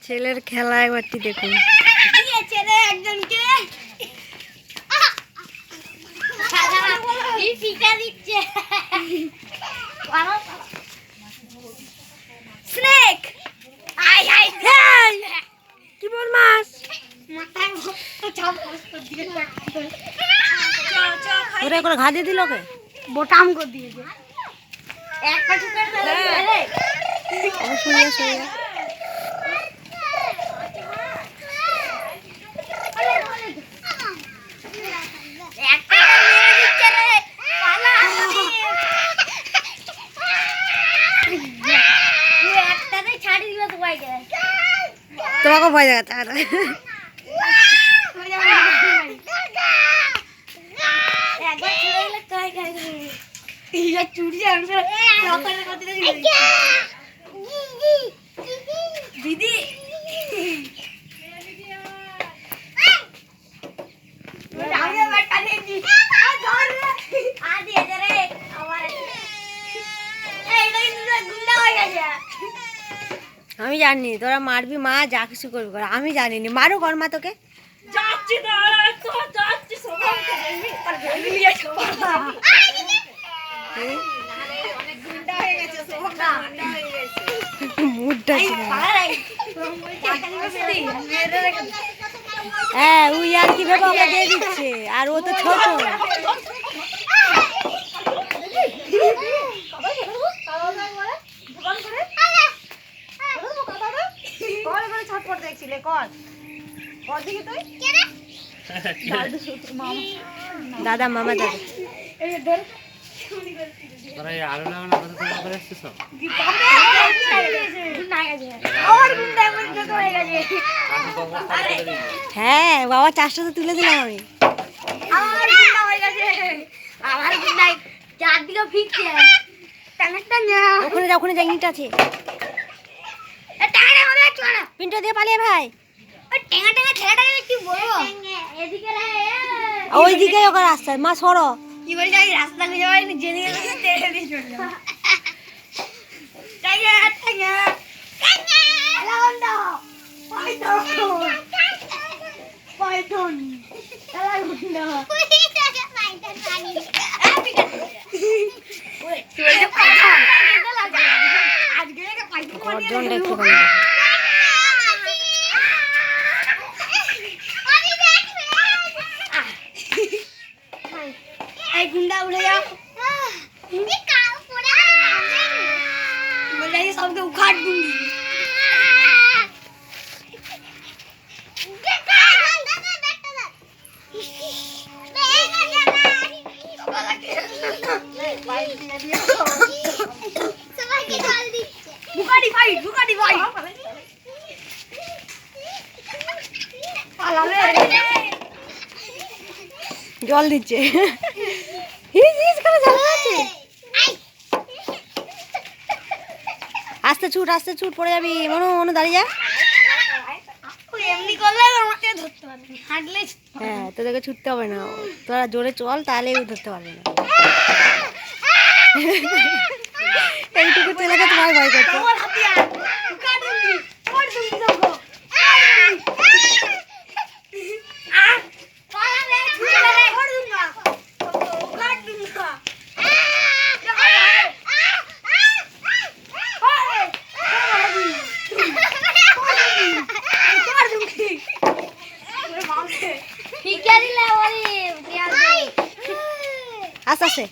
ছেলের খেলা একবারটি দেখুন। ছেলে একজনকে পিঠা দিচ্ছে। স্নেক আই আই কি বল মাছ মাথায় চাপ দিয়ে ওরে করে ঘা দিয়ে দিল ওকে। বোটাম করে দিয়েছে একটা টুকরা ফেলে শুয়ে শুয়ে একটা মেরে দিচ্ছে রে পালা তুই একটাতে ছাড়ি দিল তোমাকে তোমাকে ভয় দেখাচ্ছে একবার ছেড়ে দিলে কাই কাই চুরি দিদি আমি জানি তোরা মারবি মা যা কিছু করবি কর, আমি জানিনি মারো কর মা তোকে। মুডটা হ্যাঁ ওই আর কি ভেবে ওকে দিয়ে দিচ্ছে আর ও তো ছোট। দাদা মামা দাদা হ্যাঁ বাবা চাষটা তো তুলে দিলাম আমি। চারদিকে ফিরছে ওখানে যা ওখানে যা ইট আছে পিন্টো দিয়ে পালিয়ে ভাই টেঙা টেঙা ছেলেটাকে কি বলবো এদিকে ওইদিকে ওকে রাস্তায় মা সরো কি করে যাই রাস্তা খুঁজে পাইনি যেদিকে তেড়ে দিয়ে চলে যাবো টেঙা টেঙা টেঙা লাউন্ডা পাইথন পাইথন লাউন্ডা পাইথন পানি ওই তুই যে পাইথন আজকে পাইথন গর্জন দেখতে পাবি এই গুন্ডা উড়ে যাও बोल रही सबके उखाड़ दूंगी बुकाटी फाइट জল দিচ্ছে হিজ হিজ করে জল আছে আস্তে ছুট পড়ে যাবি মনু মনু দাঁড়িয়ে যা এমনি করলে আমাকে ধরতে পারবে হাঁটলে হ্যাঁ তোদেরকে ছুটতে হবে না তোরা জোরে চল তাহলেই ধরতে পারবে না এইটুকু ছেলেকে তোমার ভয় করছে তোমার হাতিয়ার উখাड़ दूंगी छोड़ दूंगी सबको पाला ले छोड़ दूंगा उखाड़ दूंगा ठीक है दिला वाली আস্তে আস্তে